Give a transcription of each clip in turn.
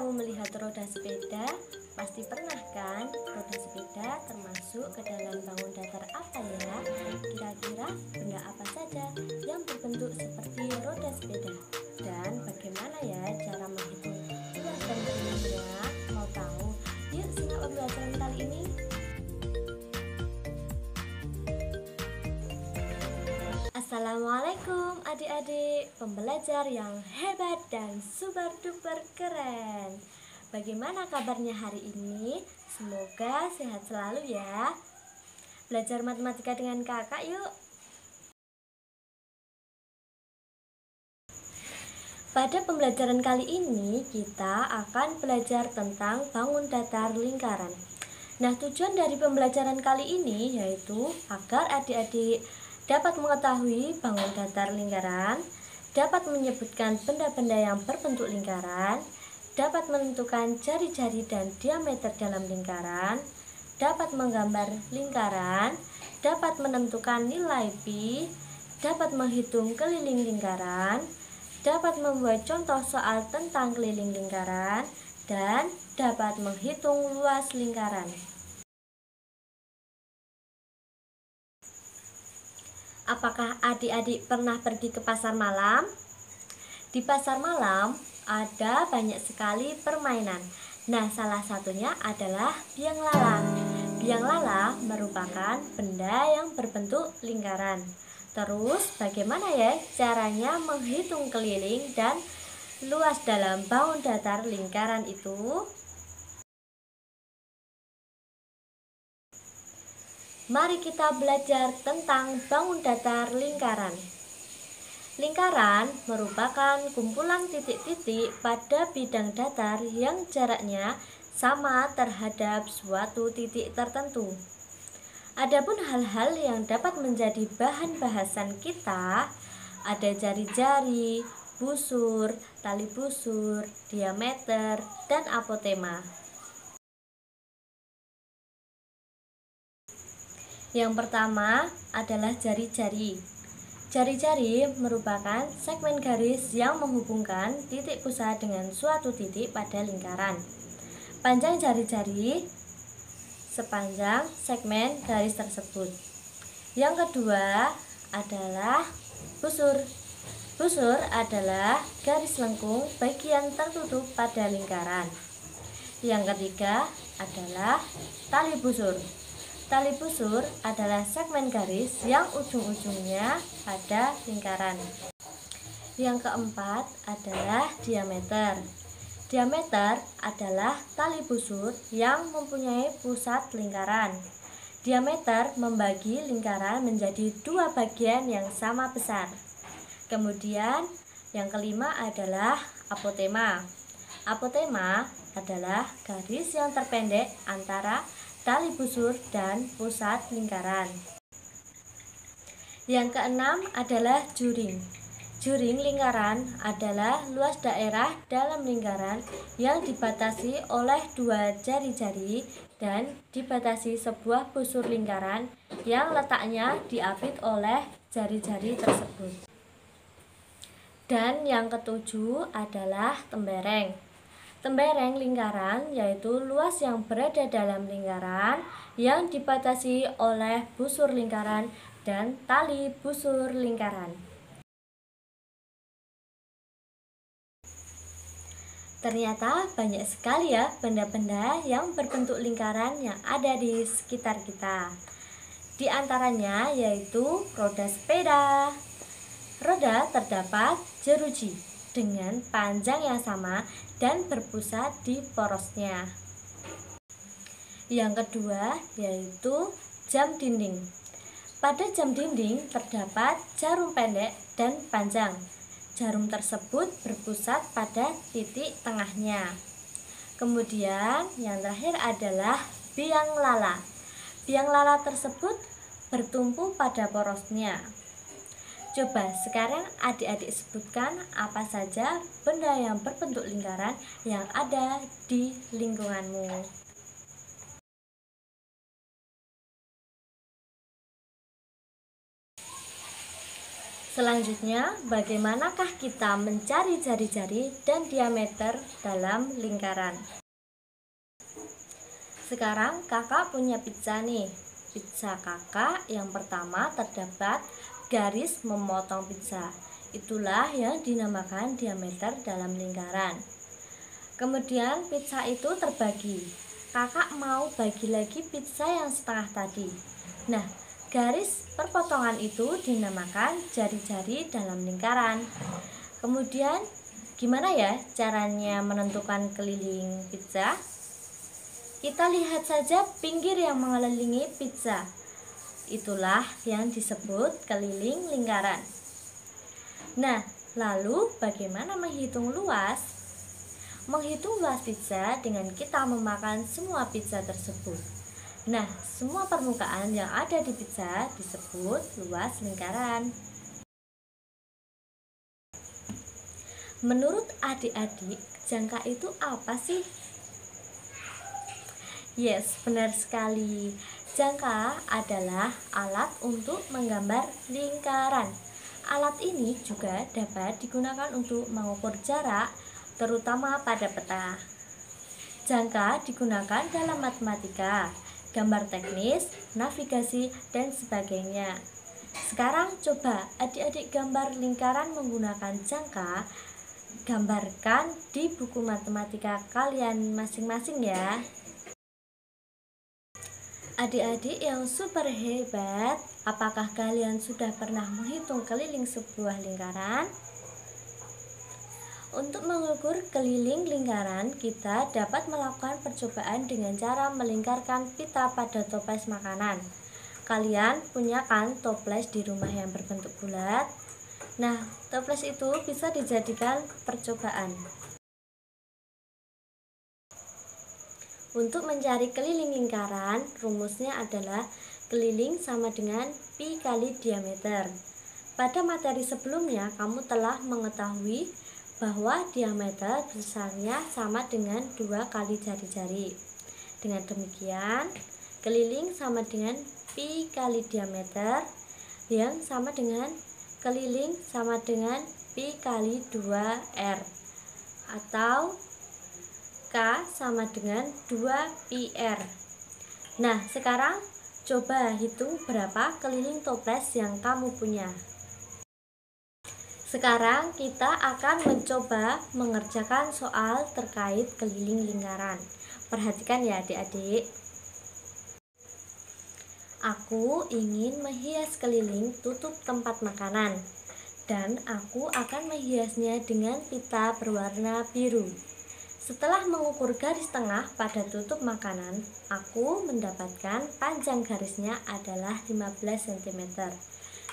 kamu melihat roda sepeda, pasti pernah kan? Roda sepeda termasuk ke dalam bangun datar apa ya? Kira-kira benda apa saja yang berbentuk seperti roda sepeda? Dan bagaimana ya cara menghitung luas dan tingginya? Mau tahu? Yuk simak pembelajaran kali ini. Assalamualaikum adik-adik pembelajar yang hebat dan super duper keren. Bagaimana kabarnya hari ini? Semoga sehat selalu ya. Belajar matematika dengan kakak yuk. Pada pembelajaran kali ini kita akan belajar tentang bangun datar lingkaran. Nah, tujuan dari pembelajaran kali ini yaitu agar adik-adik dapat mengetahui bangun datar lingkaran, dapat menyebutkan benda-benda yang berbentuk lingkaran, dapat menentukan jari-jari dan diameter dalam lingkaran, dapat menggambar lingkaran, dapat menentukan nilai pi, dapat menghitung keliling lingkaran, dapat membuat contoh soal tentang keliling lingkaran, dan dapat menghitung luas lingkaran. Apakah adik-adik pernah pergi ke pasar malam? Di pasar malam ada banyak sekali permainan. Nah, salah satunya adalah biang lala. Biang lala merupakan benda yang berbentuk lingkaran. Terus, bagaimana ya caranya menghitung keliling dan luas dalam bangun datar lingkaran itu? Mari kita belajar tentang bangun datar lingkaran. Lingkaran merupakan kumpulan titik-titik pada bidang datar yang jaraknya sama terhadap suatu titik tertentu. Adapun hal-hal yang dapat menjadi bahan bahasan kita ada jari-jari, busur, tali busur, diameter, dan apotema. Yang pertama adalah jari-jari. Jari-jari merupakan segmen garis yang menghubungkan titik pusat dengan suatu titik pada lingkaran. Panjang jari-jari sepanjang segmen garis tersebut. Yang kedua adalah busur. Busur adalah garis lengkung bagian tertutup pada lingkaran. Yang ketiga adalah tali busur. Tali busur adalah segmen garis yang ujung-ujungnya pada lingkaran. Yang keempat adalah diameter. Diameter adalah tali busur yang mempunyai pusat lingkaran. Diameter membagi lingkaran menjadi dua bagian yang sama besar. Kemudian yang kelima adalah apotema. Apotema adalah garis yang terpendek antara tali busur dan pusat lingkaran. Yang keenam adalah juring. Juring lingkaran adalah luas daerah dalam lingkaran yang dibatasi oleh dua jari-jari dan dibatasi sebuah busur lingkaran yang letaknya diapit oleh jari-jari tersebut. Dan yang ketujuh adalah tembereng. Tembereng lingkaran yaitu luas yang berada dalam lingkaran yang dibatasi oleh busur lingkaran dan tali busur lingkaran. Ternyata banyak sekali ya benda-benda yang berbentuk lingkaran yang ada di sekitar kita. Di antaranya yaitu roda sepeda. Roda terdapat jeruji dengan panjang yang sama dan berpusat di porosnya. Yang kedua yaitu jam dinding. Pada jam dinding terdapat jarum pendek dan panjang. Jarum tersebut berpusat pada titik tengahnya. Kemudian yang terakhir adalah biang lala. Biang lala tersebut bertumpu pada porosnya. Coba sekarang adik-adik sebutkan apa saja benda yang berbentuk lingkaran yang ada di lingkunganmu. Selanjutnya, bagaimanakah kita mencari jari-jari dan diameter dalam lingkaran? Sekarang kakak punya pizza nih. Pizza kakak yang pertama terdapat garis memotong pizza. Itulah yang dinamakan diameter dalam lingkaran. Kemudian pizza itu terbagi. Kakak mau bagi lagi pizza yang setengah tadi. Nah, garis perpotongan itu dinamakan jari-jari dalam lingkaran. Kemudian, gimana ya caranya menentukan keliling pizza? Kita lihat saja pinggir yang mengelilingi pizza. Itulah yang disebut keliling lingkaran. Nah, lalu bagaimana menghitung luas? Menghitung luas pizza dengan kita memakan semua pizza tersebut. Nah, semua permukaan yang ada di pizza disebut luas lingkaran. Menurut adik-adik, jangka itu apa sih? Yes, benar sekali. Jangka adalah alat untuk menggambar lingkaran. Alat ini juga dapat digunakan untuk mengukur jarak, terutama pada peta. Jangka digunakan dalam matematika, gambar teknis, navigasi, dan sebagainya. Sekarang coba adik-adik gambar lingkaran menggunakan jangka. Gambarkan di buku matematika kalian masing-masing ya. Adik-adik yang super hebat, apakah kalian sudah pernah menghitung keliling sebuah lingkaran? Untuk mengukur keliling lingkaran, kita dapat melakukan percobaan dengan cara melingkarkan pita pada toples makanan. Kalian punya kan toples di rumah yang berbentuk bulat? Nah, toples itu bisa dijadikan percobaan. Untuk mencari keliling lingkaran, rumusnya adalah keliling sama dengan pi kali diameter. Pada materi sebelumnya, kamu telah mengetahui bahwa diameter besarnya sama dengan 2 kali jari-jari. Dengan demikian, keliling sama dengan pi kali diameter yang sama dengan keliling sama dengan pi kali 2r, atau K sama dengan 2πr. Nah, sekarang coba hitung berapa keliling toples yang kamu punya. Sekarang kita akan mencoba mengerjakan soal terkait keliling lingkaran. Perhatikan ya adik-adik. Aku ingin menghias keliling tutup tempat makanan, dan aku akan menghiasnya dengan pita berwarna biru. Setelah mengukur garis tengah pada tutup makanan, aku mendapatkan panjang garisnya adalah 15 cm.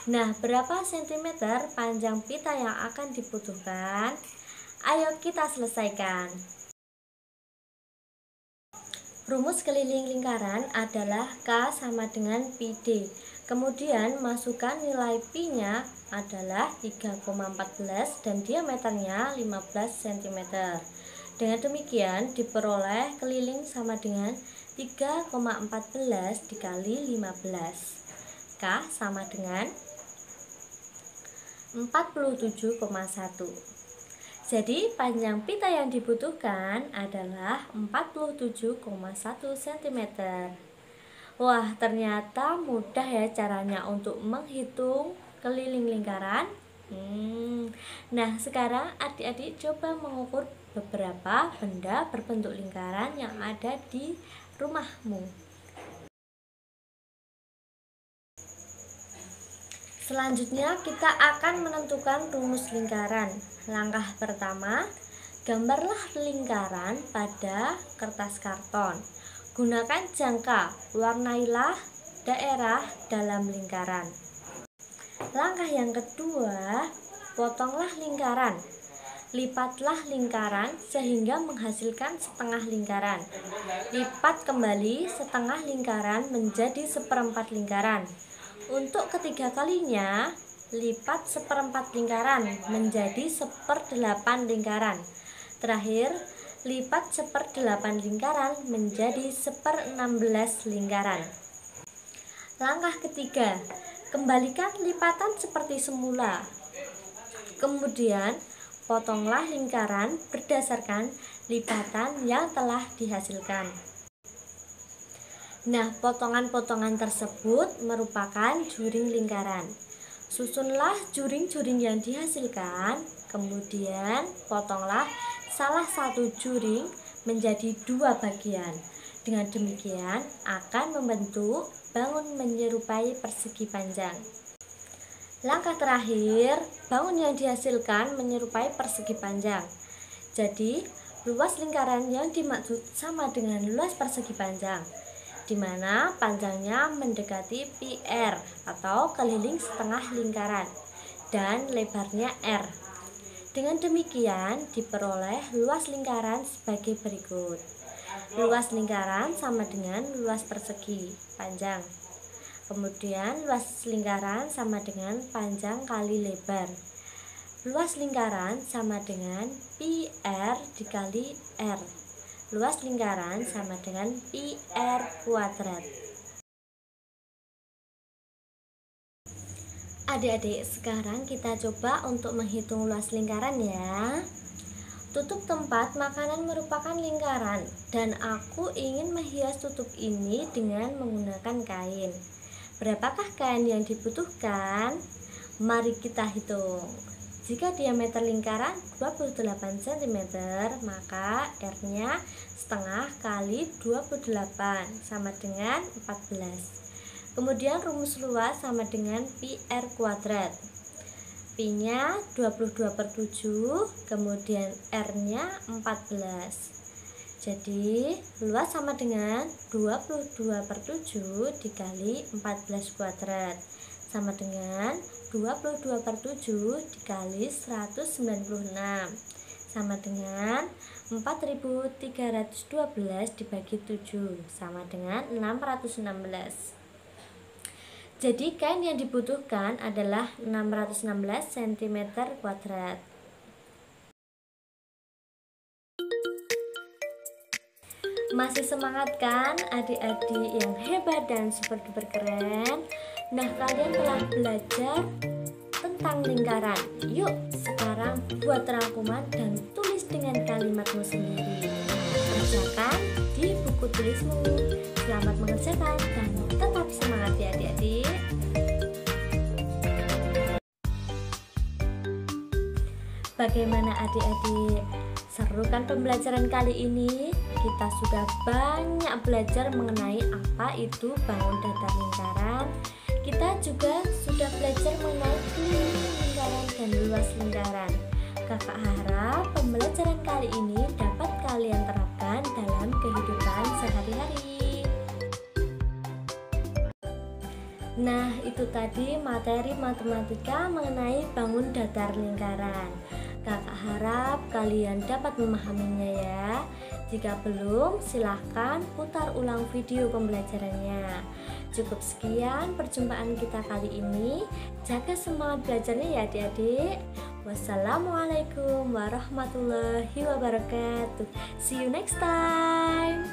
Nah, berapa sentimeter panjang pita yang akan dibutuhkan? Ayo kita selesaikan. Rumus keliling lingkaran adalah K sama dengan pi D. Kemudian masukkan nilai pi-nya adalah 3,14 dan diameternya 15 cm. Dengan demikian diperoleh keliling sama dengan 3,14 dikali 15. K sama dengan 47,1. Jadi panjang pita yang dibutuhkan adalah 47,1 cm. Wah, ternyata mudah ya caranya untuk menghitung keliling lingkaran. Nah, sekarang adik-adik coba mengukur beberapa benda berbentuk lingkaran yang ada di rumahmu. Selanjutnya kita akan menentukan rumus lingkaran. Langkah pertama, gambarlah lingkaran pada kertas karton. Gunakan jangka, warnailah daerah dalam lingkaran. Langkah yang kedua, potonglah lingkaran. Lipatlah lingkaran sehingga menghasilkan setengah lingkaran. Lipat kembali setengah lingkaran menjadi seperempat lingkaran. Untuk ketiga kalinya, lipat seperempat lingkaran menjadi 1/8 lingkaran. Terakhir, lipat 1/8 lingkaran menjadi 1/16 lingkaran. Langkah ketiga, Kembalikan lipatan seperti semula. Kemudian, potonglah lingkaran berdasarkan lipatan yang telah dihasilkan. Nah, potongan-potongan tersebut merupakan juring lingkaran. Susunlah juring-juring yang dihasilkan, kemudian potonglah salah satu juring menjadi 2 bagian. Dengan demikian akan membentuk bangun menyerupai persegi panjang. Langkah terakhir, bangun yang dihasilkan menyerupai persegi panjang. Jadi, luas lingkaran yang dimaksud sama dengan luas persegi panjang, di mana panjangnya mendekati PR atau keliling setengah lingkaran dan lebarnya R. Dengan demikian diperoleh luas lingkaran sebagai berikut. Luas lingkaran sama dengan luas persegi panjang. Kemudian luas lingkaran sama dengan panjang kali lebar. Luas lingkaran sama dengan PR dikali R. Luas lingkaran sama dengan PR kuadrat. Adik-adik, sekarang kita coba untuk menghitung luas lingkaran ya. Tutup tempat makanan merupakan lingkaran dan aku ingin menghias tutup ini dengan menggunakan kain. Berapakah kain yang dibutuhkan? Mari kita hitung. Jika diameter lingkaran 28 cm, maka R-nya setengah kali 28 sama dengan 14. Kemudian rumus luas sama dengan PR kuadrat. Pi-nya 22/7, kemudian R-nya 14. Jadi luas sama dengan 22/7 dikali 14 kuadrat sama dengan 22/7 dikali 196 sama dengan 4312 dibagi 7 sama dengan 616. Jadi kain yang dibutuhkan adalah 616 cm kuadrat. Masih semangat kan adik-adik yang hebat dan super duper keren? Nah, kalian telah belajar tentang lingkaran. Yuk sekarang buat rangkuman dan tulis dengan kalimatmu sendiri. Kerjakan di buku tulismu. Selamat mengerjakan dan tetap semangat ya adik-adik. Bagaimana adik-adik? Seru kan pembelajaran kali ini? Kita sudah banyak belajar mengenai apa itu bangun datar lingkaran. Kita juga sudah belajar mengenai keliling lingkaran dan luas lingkaran. Kakak harap pembelajaran kali ini dapat kalian terapkan dalam kehidupan sehari-hari. Nah, itu tadi materi matematika mengenai bangun datar lingkaran. Kakak harap kalian dapat memahaminya ya. Jika belum, silahkan putar ulang video pembelajarannya. Cukup sekian perjumpaan kita kali ini. Jaga semangat belajarnya ya adik-adik. Wassalamualaikum warahmatullahi wabarakatuh. See you next time.